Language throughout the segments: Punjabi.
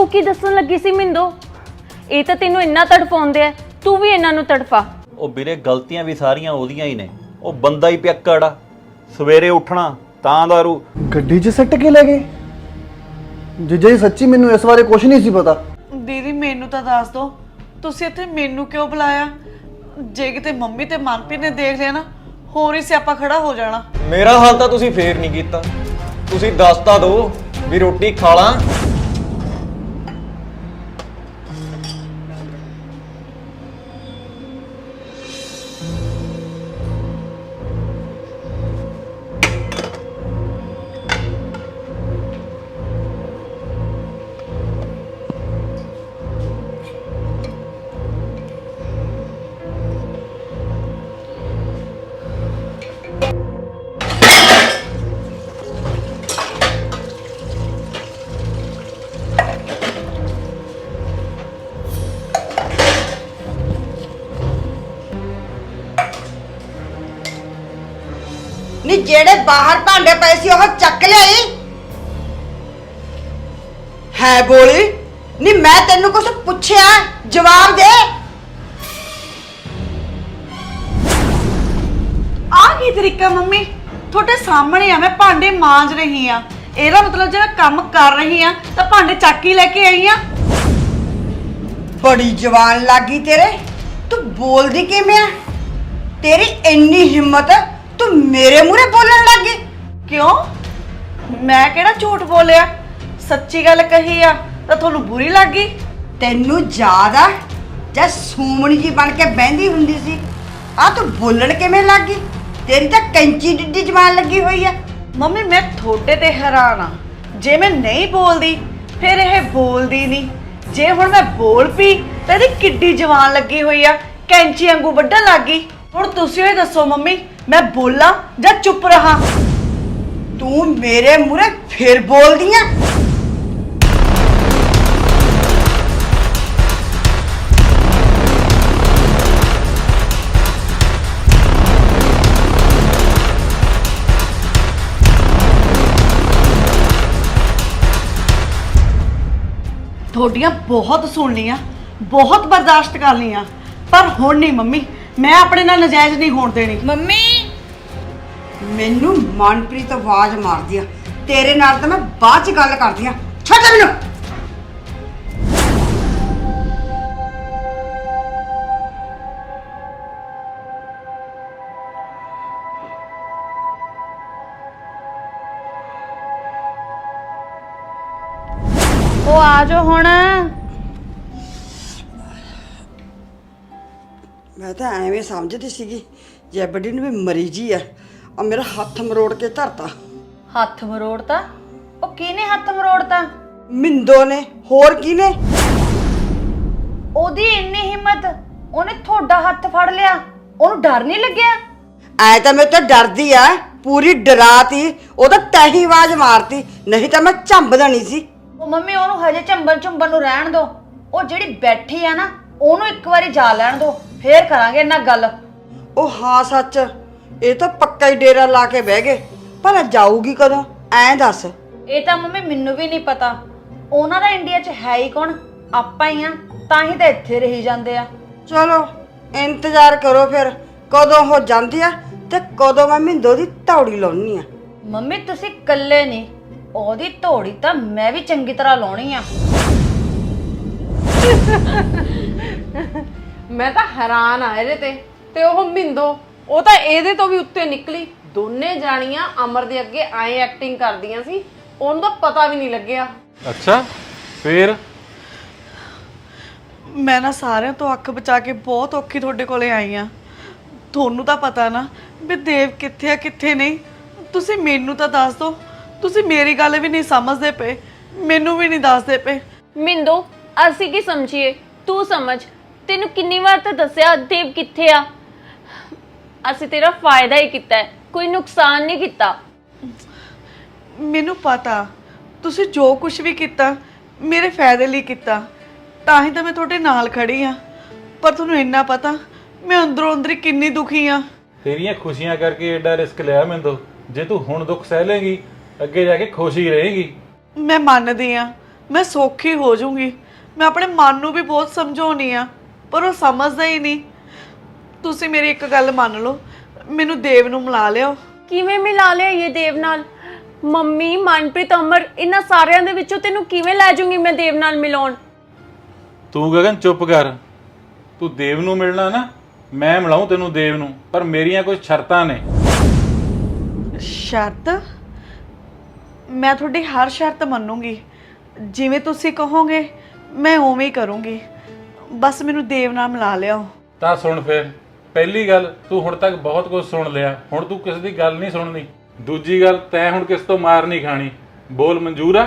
तू की दसन लगी सी मिंदो? ये तो तेनों इन्ना तड़फाउंदे आ, तू भी इन्हां नूं तड़फा। ਉਹ ਵੀਰੇ ਗਲਤੀਆਂ ਵੀ ਸਾਰੀਆਂ ਉਹਦੀਆਂ ਹੀ ਨੇ। ਉਹ ਬੰਦਾ ਹੀ ਪਿਆਕੜ ਆ। ਸਵੇਰੇ ਉੱਠਣਾ ਤਾਂ ਦਾਰੂ। ਗੱਡੀ 'ਚ ਸੱਟ ਕੇ ਲੈ ਗਏ? ਜੀਜਾ ਜੀ ਸੱਚੀ ਮੈਨੂੰ ਇਸ ਬਾਰੇ ਕੁਝ ਨਹੀਂ ਸੀ ਪਤਾ। ਦੀਦੀ ਮੈਨੂੰ ਤਾਂ ਦੱਸ ਦੋ, ਤੁਸੀਂ ਇੱਥੇ ਮੈਨੂੰ ਕਿਉਂ ਬੁਲਾਇਆ? ਜੇ ਕਿਤੇ ਮੰਮੀ ਤੇ ਮਨਪ੍ਰੀਤ ਨੇ ਦੇਖ ਲਿਆ ਨਾ, ਹੋਰ ਹੀ ਸਿਆਪਾ ਖੜਾ ਹੋ ਜਾਣਾ। ਮੇਰਾ ਹਾਲ ਤਾਂ ਤੁਸੀਂ ਫੇਰ ਨਹੀਂ ਕੀਤਾ। ਤੁਸੀਂ ਦੱਸ ਤਾਂ ਦਿਓ ਵੀ ਰੋਟੀ ਖਾ ਲਾਂ। ਨੀ ਜਿਹੜੇ ਬਾਹਰ ਭਾਂਡੇ ਪਏ ਸੀ ਉਹ ਚੱਕ ਲਈ ਹੈ ਬੋਲੀ। ਨੀ ਮੈਂ ਤੈਨੂੰ ਕੁਝ ਪੁੱਛਿਆ, ਜਵਾਬ ਦੇ। ਆ ਕੀ ਤਰੀਕਾ ਮੰਮੀ? ਤੁਹਾਡੇ ਸਾਹਮਣੇ ਆ, ਮੈਂ ਭਾਂਡੇ ਮਾਂਜ ਰਹੀ ਆ। ਇਹਦਾ ਮਤਲਬ ਜਿਹੜਾ ਕੰਮ ਕਰ ਰਹੀ ਆ ਤਾਂ ਭਾਂਡੇ ਚੱਕ ਹੀ ਲੈ ਕੇ ਆਈ ਆ। ਬੜੀ ਜਵਾਨ ਲੱਗੀ ਤੇਰੇ। ਤੂੰ ਬੋਲਦੀ ਕਿਵੇਂ ਆ? ਤੇਰੀ ਇੰਨੀ ਹਿੰਮਤ, ਤੂੰ ਮੇਰੇ ਮੂਹਰੇ ਬੋਲਣ ਲੱਗ ਗਈ। ਕਿਉਂ? ਮੈਂ ਕਿਹੜਾ ਝੂਠ ਬੋਲਿਆ? ਸੱਚੀ ਗੱਲ ਕਹੀ ਆ ਤਾਂ ਤੁਹਾਨੂੰ ਬੁਰੀ ਲੱਗ ਗਈ? ਤੈਨੂੰ ਯਾਦ ਆ ਜਦ ਸੂਮਣੀ ਜੀ ਬਣ ਕੇ ਬਹਿੰਦੀ ਹੁੰਦੀ ਸੀ, ਆ ਤੂੰ ਬੋਲਣ ਕਿਵੇਂ ਲੱਗ ਗਈ? ਤੇਰੀ ਤਾਂ ਕੈਂਚੀ ਡਿੱਡੀ ਜਵਾਨ ਲੱਗੀ ਹੋਈ ਆ। ਮੰਮੀ ਮੈਂ ਤੁਹਾਡੇ ਤੇ ਹੈਰਾਨ ਆ। ਜੇ ਮੈਂ ਨਹੀਂ ਬੋਲਦੀ ਫਿਰ ਇਹ ਬੋਲਦੀ ਨਹੀਂ। ਜੇ ਹੁਣ ਮੈਂ ਬੋਲ ਪਈ ਤਾਂ ਇਹਦੀ ਕਿੱਡੀ ਜਵਾਨ ਲੱਗੀ ਹੋਈ ਆ, ਕੈਂਚੀ ਵਾਂਗੂ ਵੱਢਣ ਲੱਗ ਗਈ। ਹੁਣ ਤੁਸੀਂ ਇਹ ਦੱਸੋ ਮੰਮੀ, ਮੈਂ ਬੋਲਾਂ ਜਾਂ ਚੁੱਪ ਰਹਾ? ਤੂੰ ਮੇਰੇ ਮੂਹਰੇ ਫਿਰ ਬੋਲਦੀ ਆ? ਤੁਹਾਡੀਆਂ ਬਹੁਤ ਸੁਣ ਲੀਆਂ, ਬਹੁਤ ਬਰਦਾਸ਼ਤ ਕਰ ਲੀਆਂ, ਪਰ ਹੁਣ ਨਹੀਂ ਮੰਮੀ, ਮੈਂ ਆਪਣੇ ਨਾਲ ਨਜਾਇਜ਼ ਨਹੀਂ ਹੋਣ ਦੇਣੀ। मम्मी ਮੈਨੂੰ ਮਨਪ੍ਰੀਤ ਆਵਾਜ਼ ਮਾਰਦੀ ਆ। ਤੇਰੇ ਨਾਲ ਤਾਂ ਮੈਂ ਬਾਅਦ ਚ ਗੱਲ ਕਰਦੀ ਆ। ਛੱਡ ਮੈਨੂੰ। ओ आ जाओ हुण। ਮੈਂ ਤਾਂ ਐਵੇਂ ਸਮਝਦੀ ਸੀਗੀ ਜੇ ਵੱਡੀ ਨੂੰ ਵੀ ਮਰੀਜੀ ਆ, ਆ ਮੇਰਾ ਹੱਥ ਮਰੋੜ ਕੇ ਧਰਤਾ। हथ मरोड़ता? ओ किने हथ मरोड़ता? ਮਿੰਦੋ ਨੇ, ਹੋਰ ਕਿਹਨੇ? ओदी इन्नी हिम्मत, ओने थोड़ा हथ फड़ लिया, ओनू डर नहीं लग्या? ਐ ਤਾਂ ਮੈਂ ਤਾਂ ਡਰਦੀ ਆ, ਪੂਰੀ ਡਰਾਤੀ। ਉਹਦਾ ਤੈਹੀ ਆਵਾਜ਼ ਮਾਰਤੀ, ਨਹੀਂ ਤਾਂ ਮੈਂ ਝੰਬ ਦੇਣੀ ਸੀ। ओ मम्मी ओनू हजे चंबन चुंबन नू रहन दो। ओ जेड़ी बैठी है ना, ओनू एक बारी जा लैण दो, फिर करांगे इन्हां गल। ਉਹ ਹਾਂ ਸੱਚ, ਇਹ ਤਾਂ ਪੱਕਾ ਹੀ ਡੇਰਾ ਲਾ ਕੇ ਬਹਿ ਗਏ। ਪਰ ਜਾਊਗੀ ਕਦੋਂ ਐਂ ਦੱਸ? ਇਹ ਤਾਂ ਮੰਮੀ ਮੈਨੂੰ ਵੀ ਨਹੀਂ ਪਤਾ। ਉਹਨਾਂ ਦਾ ਇੰਡੀਆ 'ਚ ਹੈ ਹੀ ਕੌਣ? ਆਪਾਂ ਹੀ ਆ, ਤਾਂ ਹੀ ਤਾਂ ਇੱਥੇ ਰਹੀ ਜਾਂਦੇ ਆ। ਚਲੋ ਇੰਤਜ਼ਾਰ ਕਰੋ ਫਿਰ, ਕਦੋਂ ਹੋ ਜਾਂਦੀ ਆ ਤੇ ਕਦੋਂ ਮੈਂ ਮਿੰਦੋ ਦੀ ਧੌੜੀ ਲਾਉਣੀ ਆ। ਮੰਮੀ ਤੁਸੀਂ ਇਕੱਲੇ ਨਹੀਂ, ਉਹਦੀ ਧੋੜੀ ਤਾਂ ਮੈਂ ਵੀ ਚੰਗੀ ਤਰ੍ਹਾਂ ਲਾਉਣੀ ਆ। ਮੈਂ ਤਾਂ ਹੈਰਾਨ ਆ ਇਹਦੇ ਤੇ ਉਹ ਮਿੰਦੋ, ਉਹ ਤਾਂ ਇਹਦੇ ਤੋਂ ਵੀ ਉੱਤੇ ਨਿਕਲੀ। ਦੋਨੇ ਜਾਣੀਆਂ ਅਮਰ ਦੇ ਅੱਗੇ ਆਏ ਐਕਟਿੰਗ ਕਰਦੀਆਂ ਸੀ, ਉਹਨੂੰ ਤਾਂ ਪਤਾ ਵੀ ਨਹੀਂ ਲੱਗਿਆ। ਅੱਛਾ ਫੇਰ? ਮੈਂ ਨਾ ਸਾਰਿਆਂ ਤੋਂ ਅੱਖ ਬਚਾ ਕੇ ਬਹੁਤ ਔਖੀ ਤੁਹਾਡੇ ਕੋਲੇ ਆਈ ਆ। ਤੁਹਾਨੂੰ ਤਾਂ ਪਤਾ ਨਾ ਵੀ ਦੇਵ ਕਿੱਥੇ ਆ ਕਿੱਥੇ ਨਹੀਂ। ਤੁਸੀਂ ਮੈਨੂੰ ਤਾਂ ਦੱਸ ਦਿਓ। ਤੁਸੀਂ ਮੇਰੀ ਗੱਲ ਵੀ ਨਹੀਂ ਸਮਝਦੇ ਪਏ, ਮੈਨੂੰ ਵੀ ਨਹੀਂ ਦੱਸਦੇ ਪਏ। ਮਿੰਦੋ ਅਸੀਂ ਕੀ ਸਮਝੀਏ, ਤੂੰ ਸਮਝ। ਤੈਨੂੰ ਕਿੰਨੀ ਵਾਰ ਤਾਂ ਦੱਸਿਆ ਦੇਵ ਕਿੱਥੇ ਆ। ਅਸੀਂ ਤੇਰਾ ਫਾਇਦਾ ਹੀ ਕੀਤਾ ਹੈ, ਕੋਈ ਨੁਕਸਾਨ ਨਹੀਂ ਕੀਤਾ। ਮੈਨੂੰ ਪਤਾ ਤੁਸੀਂ ਜੋ ਕੁਝ ਵੀ ਕੀਤਾ ਮੇਰੇ ਫਾਇਦੇ ਲਈ ਕੀਤਾ, ਤਾਂ ਹੀ ਤਾਂ ਮੈਂ ਤੁਹਾਡੇ ਨਾਲ ਖੜੀ ਆ। ਪਰ ਤੁਹਾਨੂੰ ਇੰਨਾ ਪਤਾ ਮੈਂ ਅੰਦਰੋਂ ਅੰਦਰ ਕਿੰਨੀ ਦੁਖੀ ਆ। ਤੇਰੀਆਂ ਖੁਸ਼ੀਆਂ ਕਰਕੇ ਐਡਾ ਰਿਸਕ ਲਿਆ ਮੈਂ ਤਾਂ। ਜੇ ਤੂੰ ਹੁਣ ਦੁੱਖ ਸਹਿ ਲੇਗੀ, ਅੱਗੇ ਜਾ ਕੇ ਖੁਸ਼ ਹੀ ਰਹੇਗੀ। ਮੈਂ ਮੰਨਦੀ ਆ ਮੈਂ ਸੌਖੀ ਹੋ ਜਾਊਂਗੀ। ਮੈਂ ਆਪਣੇ ਮਨ ਨੂੰ ਵੀ ਬਹੁਤ ਸਮਝਾਉਣੀ ਆ, ਪਰ ਉਹ ਸਮਝਦਾ ਹੀ ਨਹੀਂ। ਤੁਸੀਂ ਮੇਰੀ ਇੱਕ ਗੱਲ ਮੰਨ ਲਓ, ਮੈਨੂੰ ਦੇਵ ਨੂੰ ਮਿਲਾ ਲਿਓ। ਕਿਵੇਂ ਮਿਲਾ ਲਿਆ ਇਹ ਦੇਵ ਨਾਲ? ਮੰਮੀ, ਮਨਪ੍ਰੀਤ, ਅਮਰ, ਇਹਨਾਂ ਸਾਰਿਆਂ ਦੇ ਵਿੱਚੋਂ ਤੈਨੂੰ ਕਿਵੇਂ ਲੈ ਜਾਊਂਗੀ ਮੈਂ ਦੇਵ ਨਾਲ ਮਿਲਾਉਣ? ਤੂੰ ਗਗਨ ਚੁੱਪ ਕਰ। ਤੂੰ ਦੇਵ ਨੂੰ ਮਿਲਣਾ ਨਾ, ਮੈਂ ਮਿਲਾਉਂ ਤੈਨੂੰ ਦੇਵ ਨੂੰ, ਪਰ ਮੇਰੀਆਂ ਕੁਝ ਸ਼ਰਤਾਂ ਨੇ। ਸ਼ਰਤ? ਮੈਂ ਤੁਹਾਡੀ ਹਰ ਸ਼ਰਤ ਮੰਨੂੰਗੀ। ਜਿਵੇਂ ਤੁਸੀਂ ਕਹੋਗੇ ਮੈਂ ਉਵੇਂ ਹੀ ਕਰੂੰਗੀ। ਬਸ ਮੈਨੂੰ ਦੇਵ ਨਾਲ ਮਿਲਾ ਲਿਓ। ਤਾਂ ਸੁਣ ਫਿਰ, ਪਹਿਲੀ ਗੱਲ, ਤੂੰ ਹੁਣ ਤੱਕ ਬਹੁਤ ਕੁਝ ਸੁਣ ਲਿਆ, ਹੁਣ ਤੂੰ ਕਿਸੇ ਦੀ ਗੱਲ ਨਹੀਂ ਸੁਣਨੀ। ਦੂਜੀ ਗੱਲ, ਤੈਂ ਹੁਣ ਕਿਸ ਤੋਂ ਮਾਰ ਨਹੀਂ ਖਾਣੀ। ਬੋਲ, ਮਨਜ਼ੂਰ ਆ?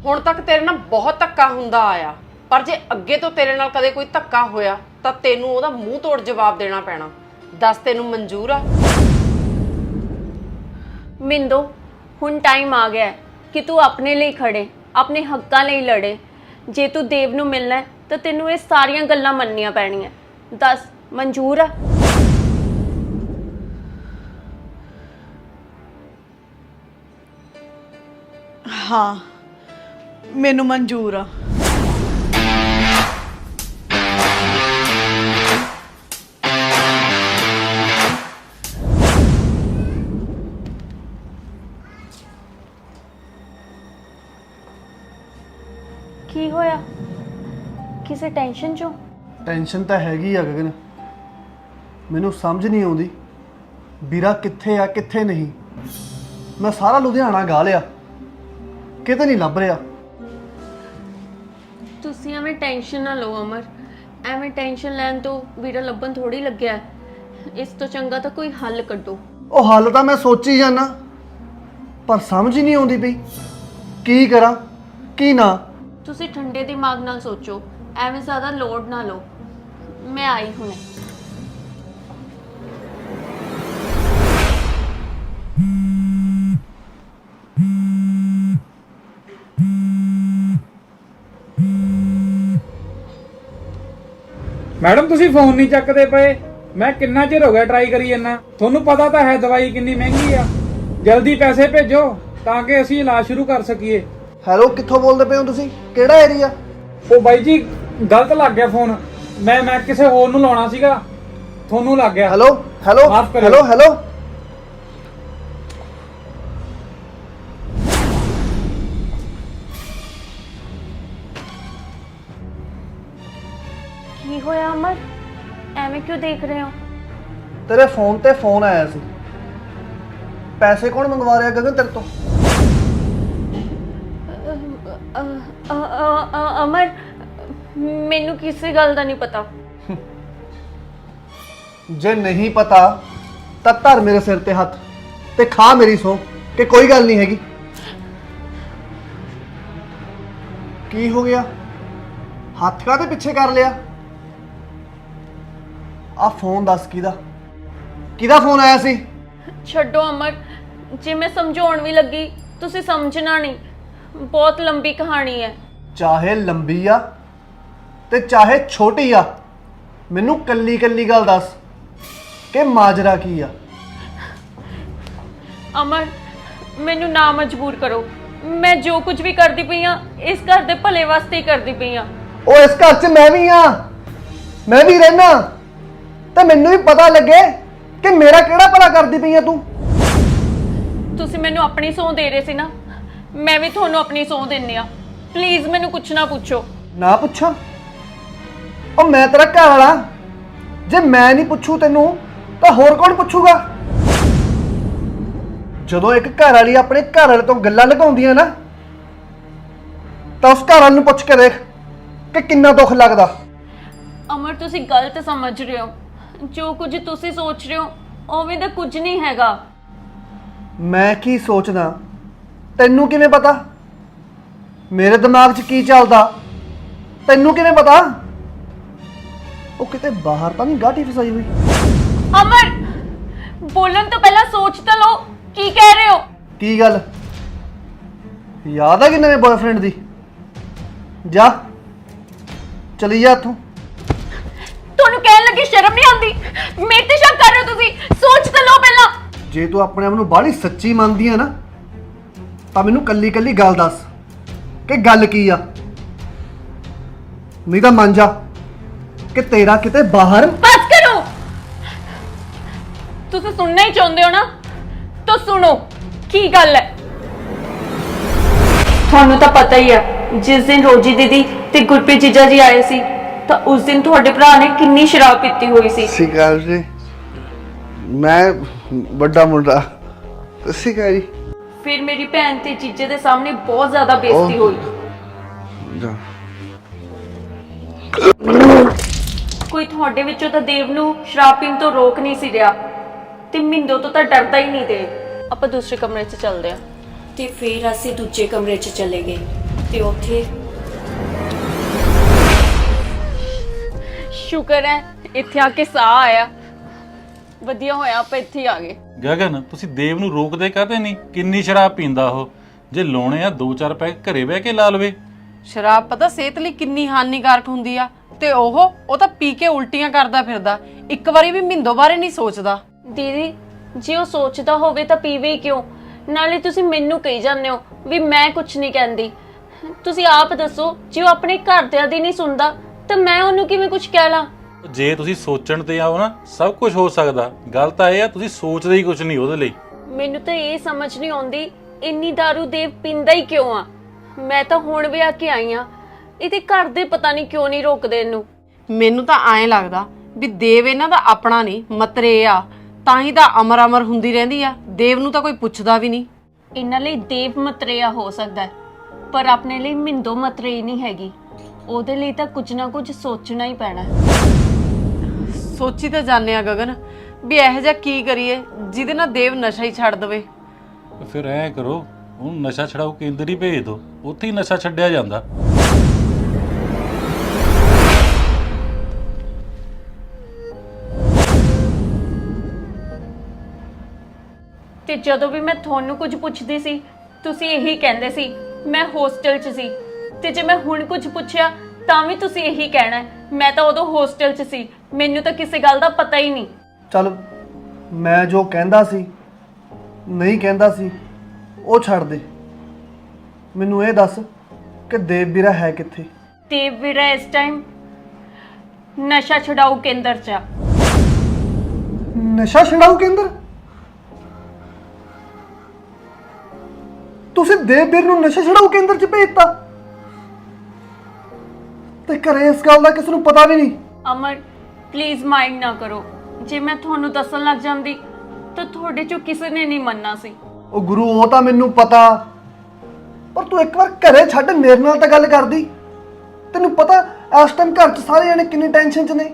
ਹੁਣ ਤੱਕ ਤੇਰੇ ਨਾਲ ਬਹੁਤ ਧੱਕਾ ਹੁੰਦਾ ਆਇਆ, ਪਰ ਜੇ ਅੱਗੇ ਤੋਂ ਤੇਰੇ ਨਾਲ ਕਦੇ ਕੋਈ ਧੱਕਾ ਹੋਇਆ ਤਾਂ ਤੈਨੂੰ ਉਹਦਾ ਮੂੰਹ ਤੋੜ ਜਵਾਬ ਦੇਣਾ ਪੈਣਾ। ਦੱਸ, ਤੈਨੂੰ ਮਨਜ਼ੂਰ ਆ? ਮਿੰਦੋ, ਹੁਣ ਟਾਈਮ ਆ ਗਿਆ ਹੈ ਕਿ ਤੂੰ ਆਪਣੇ ਲਈ ਖੜੇ, ਆਪਣੇ ਹੱਕਾਂ ਲਈ ਲੜੇ। ਜੇ ਤੂੰ ਦੇਵ ਨੂੰ ਮਿਲਣਾ ਹੈ ਤਾਂ ਤੈਨੂੰ ਇਹ ਸਾਰੀਆਂ ਗੱਲਾਂ ਮੰਨਣੀਆਂ ਪੈਣੀਆਂ। ਦੱਸ, ਮਨਜ਼ੂਰ ਆ? ਹਾਂ, ਮੈਨੂੰ ਮਨਜ਼ੂਰ ਆ। ਕੀ ਹੋਇਆ? ਕਿਸੇ ਟੈਨਸ਼ਨ ਚੋਂ? ਟੈਨਸ਼ਨ ਤਾਂ ਹੈਗੀ ਆ ਗਗਨ। ਮੈਨੂੰ ਸਮਝ ਨਹੀਂ ਆਉਂਦੀ ਵੀਰਾ ਕਿੱਥੇ ਆ ਕਿੱਥੇ ਨਹੀਂ। ਮੈਂ ਸਾਰਾ ਲੁਧਿਆਣਾ ਗਾ ਲਿਆ, ਕਿਤੇ ਨਹੀਂ ਲੱਭ ਰਿਹਾ। ਤੁਸੀਂ ਐਵੇਂ ਟੈਨਸ਼ਨ ਨਾ ਲਓ ਅਮਰ। ਐਵੇਂ ਟੈਨਸ਼ਨ ਲੈਣ ਤੋਂ ਵੀਰਾ ਲੱਭਣ ਥੋੜੀ ਲੱਗਿਆ ਹੈ। ਇਸ ਤੋਂ ਚੰਗਾ ਤਾਂ ਕੋਈ ਹੱਲ ਕੱਢੋ। ਉਹ ਹੱਲ ਤਾਂ ਮੈਂ ਸੋਚੀ ਜਾਣਾ, ਪਰ ਸਮਝ ਹੀ ਨਹੀਂ ਆਉਂਦੀ ਪਈ ਕੀ ਕਰਾਂ ਕੀ ਨਾ। ਤੁਸੀਂ ਠੰਡੇ ਦਿਮਾਗ ਨਾਲ ਸੋਚੋ, ਐਵੇਂ ਜ਼ਿਆਦਾ ਲੋਡ ਨਾ ਲਓ। ਮੈਂ ਆਈ ਹੁਣੇ। ਮੈਡਮ ਤੁਸੀਂ ਫੋਨ ਨਹੀਂ ਚੱਕਦੇ ਪਏ। ਮੈਂ ਕਿੰਨਾ ਚਿਰ ਹੋ ਗਿਆ ਟਰਾਈ ਕਰੀ ਜਾਂਦਾ। ਤੁਹਾਨੂੰ ਪਤਾ ਤਾਂ ਹੈ ਦਵਾਈ ਕਿੰਨੀ ਮਹਿੰਗੀ ਆ। ਜਲਦੀ ਪੈਸੇ ਭੇਜੋ ਤਾਂ ਕਿ ਅਸੀਂ ਇਲਾਜ ਸ਼ੁਰੂ ਕਰ ਸਕੀਏ। ਹੈਲੋ, ਕਿੱਥੋਂ ਬੋਲਦੇ ਪਏ ਹੋ ਤੁਸੀਂ? ਕਿਹੜਾ ਏਰੀਆ? ਉਹ ਬਾਈ ਜੀ, ਗਲਤ ਲੱਗ ਗਿਆ ਫੋਨ। ਮੈਂ ਕਿਸੇ ਹੋਰ ਨੂੰ ਲਾਉਣਾ ਸੀਗਾ, ਤੁਹਾਨੂੰ ਲੱਗ ਗਿਆ। ਹੈਲੋ ਹੈਲੋ ਮਾਫ਼ ਕਰਿਓ। Hello hello. ਕੀ ਹੋਇਆ ਅਮਰ? ਐਵੇਂ ਕਿਉਂ ਦੇਖ ਰਹੇ ਹੋ? ਤੇਰੇ ਫੋਨ ਤੇ ਫੋਨ ਆਇਆ ਸੀ। ਪੈਸੇ ਕੌਣ ਮੰਗਵਾ ਰਿਹਾ ਗਗਨ ਤੇਰੇ ਤੋਂ? ਅਮਰ, ਮੈਨੂੰ ਕਿਸੇ ਗੱਲ ਦਾ ਨਹੀਂ ਪਤਾ। ਜੇ ਨਹੀਂ ਪਤਾ ਤਾਂ ਧਰ ਮੇਰੇ ਸਿਰ ਤੇ ਹੱਥ ਤੇ ਖਾ ਮੇਰੀ ਸੌਂ ਕਿ ਕੋਈ ਗੱਲ ਨਹੀਂ ਹੈਗੀ। ਕੀ ਹੋ ਗਿਆ? ਹੱਥ ਕਾਹਦੇ ਪਿੱਛੇ ਕਰ ਲਿਆ? ਆ ਫੋਨ ਦੱਸ ਕਿਹਦਾ ਫੋਨ ਆਇਆ ਸੀ? ਛੱਡੋ ਅਮਰ, ਜੇ ਮੈਂ ਸਮਝਾਉਣ ਵੀ ਲੱਗੀ ਤੁਸੀਂ ਸਮਝਣਾ ਨਹੀਂ। ਬਹੁਤ ਲੰਬੀ ਕਹਾਣੀ ਹੈ। ਚਾਹੇ ਲੰਬੀ ਆ ਤੇ ਚਾਹੇ ਛੋਟੀ ਆ, ਮੈਨੂੰ ਕੱਲੀ ਗੱਲ ਦੱਸ ਕਿ ਮਾਜਰਾ ਕੀ ਆ। ਅਮਰ, ਮੈਨੂੰ ਨਾ ਮਜਬੂਰ ਕਰੋ। ਮੈਂ ਜੋ ਕੁਝ ਵੀ ਕਰਦੀ ਪਈ ਆ ਇਸ ਘਰ ਦੇ ਭਲੇ ਵਾਸਤੇ ਹੀ ਕਰਦੀ ਪਈ ਆ। ਉਹ ਇਸ ਘਰ 'ਚ ਮੈਂ ਵੀ ਆ, ਮੈਂ ਵੀ ਰਹਿਣਾ, ਤੇ ਮੈਨੂੰ ਵੀ ਪਤਾ ਲੱਗੇ ਕਿ ਮੇਰਾ ਕਿਹੜਾ ਭਲਾ ਕਰਦੀ ਪਈ ਆ ਤੂੰ। ਤੁਸੀਂ ਮੈਨੂੰ ਆਪਣੀ ਸਹੁੰ ਦੇ ਰਹੇ ਸੀ ਨਾ, ਮੈਂ ਵੀ ਤੁਹਾਨੂੰ ਆਪਣੀ ਸਹੁੰ ਦਿੰਨੀ ਆ। ਪਲੀਜ਼ ਮੈਨੂੰ ਕੁਝ ਨਾ ਪੁੱਛੋ। ਨਾ ਪੁੱਛਾਂ? ਉਹ ਮੈਂ ਤੇਰਾ ਘਰ ਵਾਲਾ, ਜੇ ਮੈਂ ਨਹੀਂ ਪੁੱਛੂ ਤੈਨੂੰ ਤਾਂ ਹੋਰ ਕੌਣ ਪੁੱਛੂਗਾ? ਜਦੋਂ ਇੱਕ ਘਰ ਵਾਲੀ ਆਪਣੇ ਘਰ ਵਾਲੇ ਤੋਂ ਗੱਲਾਂ ਲਗਾਉਂਦੀਆਂ ਨਾ, ਤਾਂ ਉਸ ਘਰ ਵਾਲੇ ਨੂੰ ਪੁੱਛ ਕੇ ਦੇਖ ਕਿ ਕਿੰਨਾ ਦੁੱਖ ਲੱਗਦਾ। ਅਮਰ, ਤੁਸੀਂ ਗਲਤ ਸਮਝ ਰਹੇ ਹੋ। ਜੋ ਕੁਝ ਤੁਸੀਂ ਸੋਚ ਰਹੇ ਹੋ ਉਵੇਂ ਦਾ ਕੁਝ ਨਹੀਂ ਹੈਗਾ। ਮੈਂ ਕੀ ਸੋਚਦਾ ਤੈਨੂੰ ਕਿਵੇਂ ਪਤਾ? ਮੇਰੇ ਦਿਮਾਗ 'ਚ ਕੀ ਚੱਲਦਾ ਤੈਨੂੰ ਕਿਵੇਂ ਪਤਾ? ਉਹ ਕਿਤੇ ਬਾਹਰ ਤਾਂ ਨਹੀਂ ਗਾਠੀ ਫਸਾਈ ਹੋਈ? ਅਮਰ, ਬੋਲਣ ਤੋਂ ਪਹਿਲਾਂ ਸੋਚ ਤਾਂ ਲਓ ਕੀ ਕਹਿ ਰਹੇ ਹੋ। ਕੀ ਗੱਲ ਯਾਦ ਆ ਕਿ ਨਵੇਂ ਬॉयਫ੍ਰੈਂਡ ਦੀ? ਜਾ ਚਲੀ ਜਾ ਇੱਥੋਂ। ਤੁਹਾਨੂੰ ਕਹਿਣ ਲੱਗੀ ਸ਼ਰਮ ਨਹੀਂ ਆਉਂਦੀ? ਮੇਰੇ ਤੇ ਸ਼ੱਕ ਕਰ ਰਹੇ ਹੋ ਤੁਸੀਂ? ਸੋਚ ਤਾਂ ਲਓ ਪਹਿਲਾਂ। ਜੇ ਤੂੰ ਆਪਣੇ ਆਪ ਨੂੰ ਬਾਹਲੀ ਸੱਚੀ ਮੰਨਦੀ ਆ ਨਾ ਤਾਂ ਮੈਨੂੰ ਕੱਲੀ ਕੱਲੀ ਗੱਲ ਦੱਸ ਕਿ ਗੱਲ ਕੀ ਆ, ਨਹੀਂ ਤਾਂ ਮੰਨ ਜਾ ਕਿ ਤੇਰਾ ਕਿਤੇ ਬਾਹਰ। ਬਸ ਕਰੋ। ਤੁਸੀਂ ਸੁਣਨਾ ਹੀ ਚਾਹੁੰਦੇ ਹੋ ਨਾ, ਤਾਂ ਸੁਣੋ ਕੀ ਗੱਲ ਹੈ। ਤੁਹਾਨੂੰ ਤਾਂ ਪਤਾ ਹੀ ਹੈ, ਜਿਸ ਦਿਨ ਰੋਜੀ ਦੀਦੀ ਤੇ ਗੁਰਪ੍ਰੀਤ ਜੀਜਾ ਜੀ ਆਏ ਸੀ ਤਾਂ ਉਸ ਦਿਨ ਤੁਹਾਡੇ ਭਰਾ ਨੇ ਕਿੰਨੀ ਸ਼ਰਾਬ ਪੀਤੀ ਹੋਈ ਸੀ। ਸਿਕਾਲ ਜੀ, ਮੈਂ ਵੱਡਾ ਮੁੰਡਾ ਸਿਕਾਲ ਜੀ। ਫਿਰ ਮੇਰੀ ਭੈਣ ਤੇ ਜੀਜੇ ਦੇ ਸਾਹਮਣੇ ਬਹੁਤ ਜ਼ਿਆਦਾ ਬੇਇੱਜ਼ਤੀ ਹੋਈ। ਕੋਈ ਤੁਹਾਡੇ ਵਿੱਚੋਂ ਤਾਂ ਦੇਵ ਨੂੰ ਸ਼ਰਾਬ ਪੀਣ ਤੋਂ ਰੋਕ ਨਹੀਂ ਸੀ ਰਿਹਾ ਤੇ ਮਿੰਦੋ ਤੋਂ ਤਾਂ ਡਰਦਾ ਹੀ ਨਹੀਂ ਦੇਵ। ਆਪਾਂ ਦੂਸਰੇ ਕਮਰੇ 'ਚ ਚੱਲਦੇ ਹਾਂ। ਤੇ ਫਿਰ ਅਸੀਂ ਦੂਜੇ ਕਮਰੇ 'ਚ ਚਲੇ ਗਏ ਤੇ ਉੱਥੇ ਸ਼ੁਕਰ ਹੈ ਇੱਥੇ ਆ ਕੇ ਸਾਹ ਆਇਆ। ਵਧੀਆ ਹੋਇਆ ਆਪਾਂ ਇੱਥੇ ਆ ਗਏ। ਗਗਨ, ਤੁਸੀਂ ਦੇਵ ਨੂੰ ਰੋਕਦੇ ਕਾਹਤੇ ਨਹੀਂ? ਕਿੰਨੀ ਸ਼ਰਾਬ ਪੀਂਦਾ ਉਹ। ਜੇ ਲਾਉਣੇ ਆ 2-4 ਪੈਕ ਘਰੇ ਬਹਿ ਕੇ ਲਾ ਲਵੇ। ਸ਼ਰਾਬ ਪਤਾ ਸਿਹਤ ਲਈ ਕਿੰਨੀ ਹਾਨੀਕਾਰਕ ਹੁੰਦੀ ਆ, ਤੇ ਉਹ ਤਾਂ ਪੀ ਕੇ ਉਲਟੀਆਂ ਕਰਦਾ ਫਿਰਦਾ। ਇੱਕ ਵਾਰੀ ਵੀ ਮਿੰਦੋ ਬਾਰੇ ਨਹੀਂ ਸੋਚਦਾ। ਦੀਦੀ ਜੇ ਉਹ ਸੋਚਦਾ ਹੋਵੇ ਤਾਂ ਪੀਵੇ ਹੀ ਕਿਉਂ? ਨਾਲੇ ਤੁਸੀਂ ਮੈਨੂੰ ਕਹੀ ਜਾਂਦੇ ਹੋ ਵੀ ਮੈਂ ਕੁਝ ਨਹੀਂ ਕਹਿੰਦੀ। ਤੁਸੀਂ ਆਪ ਦੱਸੋ, ਜੇ ਉਹ ਆਪਣੇ ਘਰਦਿਆਂ ਦੀ ਨਹੀਂ ਸੁਣਦਾ ਤਾਂ ਮੈਂ ਉਹਨੂੰ ਕਿਵੇਂ ਕੁਝ ਕਹਿ ਲਾਂ? ਜੇ ਤੁਸੀਂ ਸੋਚਣ ਤੇ ਆਓ ਨਾ, ਸਭ ਕੁਝ ਹੋ ਸਕਦਾ। ਗੱਲ ਤਾਂ ਇਹ ਆ ਤੁਸੀਂ ਸੋਚਦੇ ਹੀ ਕੁਝ ਨਹੀਂ ਉਹਦੇ ਲਈ। ਮੈਨੂੰ ਤਾਂ ਇਹ ਸਮਝ ਨਹੀਂ ਆਉਂਦੀ ਇੰਨੀ दारू ਦੇਵ ਪੀਂਦਾ ਹੀ ਕਿਉਂ ਆ। ਮੈਂ ਤਾਂ ਹੁਣ ਵਿਆਹ ਕੇ ਆਈ ਆ, ਇਹਦੇ ਘਰ ਦੇ ਪਤਾ ਨਹੀਂ ਕਿਉਂ ਨਹੀਂ ਰੋਕਦੇ ਇਹਨੂੰ। ਮੈਨੂੰ ਤਾਂ ਐਂ ਲੱਗਦਾ ਵੀ ਦੇਵ ਇਹਨਾਂ ਦਾ ਆਪਣਾ ਨਹੀਂ, ਮਤਰੇ ਆ। ਤਾਂ ਹੀ ਤਾਂ ਅਮਰ ਅਮਰ ਹੁੰਦੀ ਰਹਿੰਦੀ ਆ। ਦੇਵ ਨੂੰ ਤਾਂ ਕੋਈ ਪੁੱਛਦਾ ਵੀ ਨਹੀਂ। ਇਹਨਾਂ ਲਈ ਦੇਵ ਮਤਰੇਆ ਹੋ ਸਕਦਾ ਹੈ, ਪਰ ਆਪਣੇ ਲਈ ਮਿੰਦੋ ਮਤਰੇਈ ਨਹੀਂ ਹੈਗੀ। ਉਹਦੇ ਲਈ ਤਾਂ ਕੁਝ ਨਾ ਕੁਝ ਸੋਚਣਾ ਹੀ ਪੈਣਾ। ਸੋਚੀ ਤਾਂ ਜਾਂਦੇ ਆ ਗਗਨ ਵੀ ਇਹੋ ਜਿਹਾ ਕੀ ਕਰੀਏ ਜਿਹਦੇ ਨਾਲ ਦੇਵ ਨਸ਼ਾ ਹੀ ਛੱਡ ਦੇਵੇ। ਫਿਰ ਐ ਕਰੋ, ਉਹਨੂੰ ਨਸ਼ਾ ਛਡਾਓ ਕੇਂਦਰ ਹੀ ਭੇਜ ਦਿਓ, ਉੱਥੇ ਹੀ ਨਸ਼ਾ ਛੱਡਿਆ ਜਾਂਦਾ। ਤੇ ਜਦੋਂ ਵੀ ਮੈਂ ਤੁਹਾਨੂੰ ਕੁਝ ਪੁੱਛਦੀ ਸੀ ਤੁਸੀਂ ਇਹੀ ਕਹਿੰਦੇ ਸੀ ਮੈਂ ਹੋਸਟਲ 'ਚ ਸੀ, ਤੇ ਜੇ ਮੈਂ ਹੁਣ ਕੁਝ ਪੁੱਛਿਆ ਤਾਂ ਵੀ ਤੁਸੀਂ ਇਹੀ ਕਹਿਣਾ ਹੈ ਮੈਂ ਤਾਂ ਉਦੋਂ ਹੋਸਟਲ 'ਚ ਸੀ, ਮੈਨੂੰ ਤਾਂ ਕਿਸੇ ਗੱਲ ਦਾ ਪਤਾ ਹੀ ਨਹੀਂ। ਚੱਲ ਮੈਂ ਜੋ ਕਹਿੰਦਾ ਸੀ ਨਹੀਂ ਕਹਿੰਦਾ ਸੀ ਉਹ ਛੱਡ ਦੇ। ਮੈਨੂੰ ਇਹ ਦੱਸ ਕਿ ਦੇਵ ਵੀਰਾ ਹੈ ਕਿੱਥੇ? ਦੇਵ ਵੀਰਾ ਇਸ ਟਾਈਮ ਨਸ਼ਾ ਛੁਡਾਊ ਕੇਂਦਰ 'ਚ ਆ। ਨਸ਼ਾ ਛਡਾਊ ਕੇਂਦਰ? ਤੁਸੀਂ ਦੇਵਬੀਰ ਨੂੰ ਨਸ਼ਾ ਛਡਾਊ ਕੇਂਦਰ 'ਚ ਭੇਜਤਾ ਤੇ ਘਰੇ ਇਸ ਗੱਲ ਦਾ ਕਿਸੇ ਨੂੰ ਪਤਾ ਵੀ ਨਹੀਂ? ਅਮਰ ਪਲੀਜ਼ ਮਾਈਂਡ ਨਾ ਕਰੋ, ਜੇ ਮੈਂ ਤੁਹਾਨੂੰ ਦੱਸਣ ਲੱਗ ਜਾਂਦੀ ਤਾਂ ਤੁਹਾਡੇ 'ਚੋਂ ਕਿਸੇ ਨੇ ਨਹੀਂ ਮੰਨਣਾ ਸੀ। ਉਹ ਗੁਰੂ, ਉਹ ਤਾਂ ਮੈਨੂੰ ਪਤਾ, ਪਰ ਤੂੰ ਇੱਕ ਵਾਰ ਘਰੇ ਛੱਡ ਮੇਰੇ ਨਾਲ ਤਾਂ ਗੱਲ ਕਰਦੀ। ਤੈਨੂੰ ਪਤਾ ਇਸ ਟਾਈਮ ਘਰ 'ਚ ਸਾਰੇ ਜਣੇ ਕਿੰਨੀ ਟੈਨਸ਼ਨ 'ਚ ਨੇ।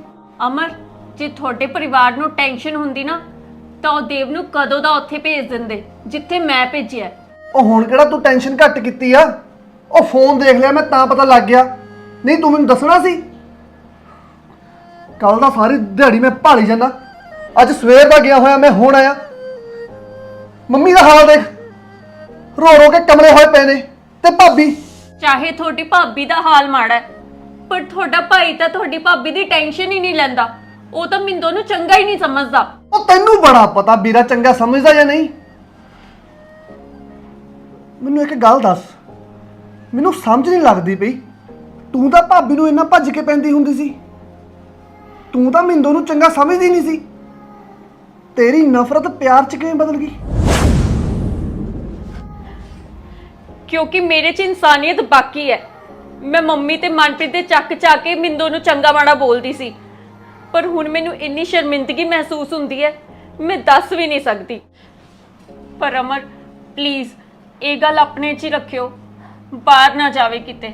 ਅਮਰ ਜੇ ਤੁਹਾਡੇ ਪਰਿਵਾਰ ਨੂੰ ਟੈਨਸ਼ਨ ਹੁੰਦੀ ਨਾ ਤਾਂ ਉਹ ਦੇਵ ਨੂੰ ਕਦੋਂ ਦਾ ਉੱਥੇ ਭੇਜ ਦਿੰਦੇ ਜਿੱਥੇ ਮੈਂ ਭੇਜਿਆ। ਉਹ ਹੁਣ ਕਿਹੜਾ ਤੂੰ ਟੈਨਸ਼ਨ ਘੱਟ ਕੀਤੀ ਆ? ਉਹ ਫੋਨ ਦੇਖ ਲਿਆ ਮੈਂ ਤਾਂ ਪਤਾ ਲੱਗ ਗਿਆ, ਨਹੀਂ ਤੂੰ ਮੈਨੂੰ ਦੱਸਣਾ ਸੀ। ਕੱਲ ਦਾ ਸਾਰੀ ਦਿਹਾੜੀ ਮੈਂ ਭਾਲੀ ਜਾਂਦਾ, ਅੱਜ ਸਵੇਰ ਦਾ ਗਿਆ ਹੋਇਆ ਮੈਂ ਹੁਣ ਆਇਆ। ਮੰਮੀ ਦਾ ਹਾਲ ਦੇਖ, ਰੋ ਰੋ ਕੇ ਕਮਰੇ ਹੋਏ ਪਏ ਨੇ। ਤੇ ਭਾਬੀ, ਚਾਹੇ ਤੁਹਾਡੀ ਭਾਬੀ ਦਾ ਹਾਲ ਮਾੜਾ ਹੈ ਪਰ ਤੁਹਾਡਾ ਭਾਈ ਤਾਂ ਤੁਹਾਡੀ ਭਾਬੀ ਦੀ ਟੈਨਸ਼ਨ ਹੀ ਨਹੀਂ ਲੈਂਦਾ। ਉਹ ਤਾਂ ਮਿੰਦੋ ਨੂੰ ਚੰਗਾ ਹੀ ਨਹੀਂ ਸਮਝਦਾ। ਉਹ ਤੈਨੂੰ ਬੜਾ ਪਤਾ ਵੀਰਾ ਚੰਗਾ ਸਮਝਦਾ ਜਾਂ ਨਹੀਂ। ਮੈਨੂੰ ਇੱਕ ਗੱਲ ਦੱਸ, ਮੈਨੂੰ ਸਮਝ ਨਹੀਂ ਲੱਗਦੀ ਪਈ, ਤੂੰ ਤਾਂ ਭਾਬੀ ਨੂੰ ਇੰਨਾ ਭੱਜ ਕੇ ਪੈਂਦੀ ਹੁੰਦੀ ਸੀ, ਤੂੰ ਤਾਂ ਮਿੰਦੋ ਨੂੰ ਚੰਗਾ ਸਮਝਦੀ ਨਹੀਂ ਸੀ। ਤੇਰੀ ਨਫ਼ਰਤ ਪਿਆਰ 'ਚ ਕਿਵੇਂ ਬਦਲ ਗਈ? ਕਿਉਂਕਿ ਮੇਰੇ 'ਚ ਇਨਸਾਨੀਅਤ ਬਾਕੀ ਹੈ। ਮੈਂ ਮੰਮੀ ਤੇ ਮਨਪ੍ਰੀਤ ਦੇ ਚੱਕ ਕੇ ਮਿੰਦੋ ਨੂੰ ਚੰਗਾ ਮਾੜਾ ਬੋਲਦੀ ਸੀ, ਪਰ ਹੁਣ ਮੈਨੂੰ ਇੰਨੀ ਸ਼ਰਮਿੰਦਗੀ ਮਹਿਸੂਸ ਹੁੰਦੀ ਹੈ ਮੈਂ ਦੱਸ ਵੀ ਨਹੀਂ ਸਕਦੀ। ਪਰ ਅਮਰ ਪਲੀਜ਼ ਇਹ ਗੱਲ ਆਪਣੇ 'ਚ ਹੀ ਰੱਖਿਓ, ਬਾਹਰ ਨਾ ਜਾਵੇ ਕਿਤੇ।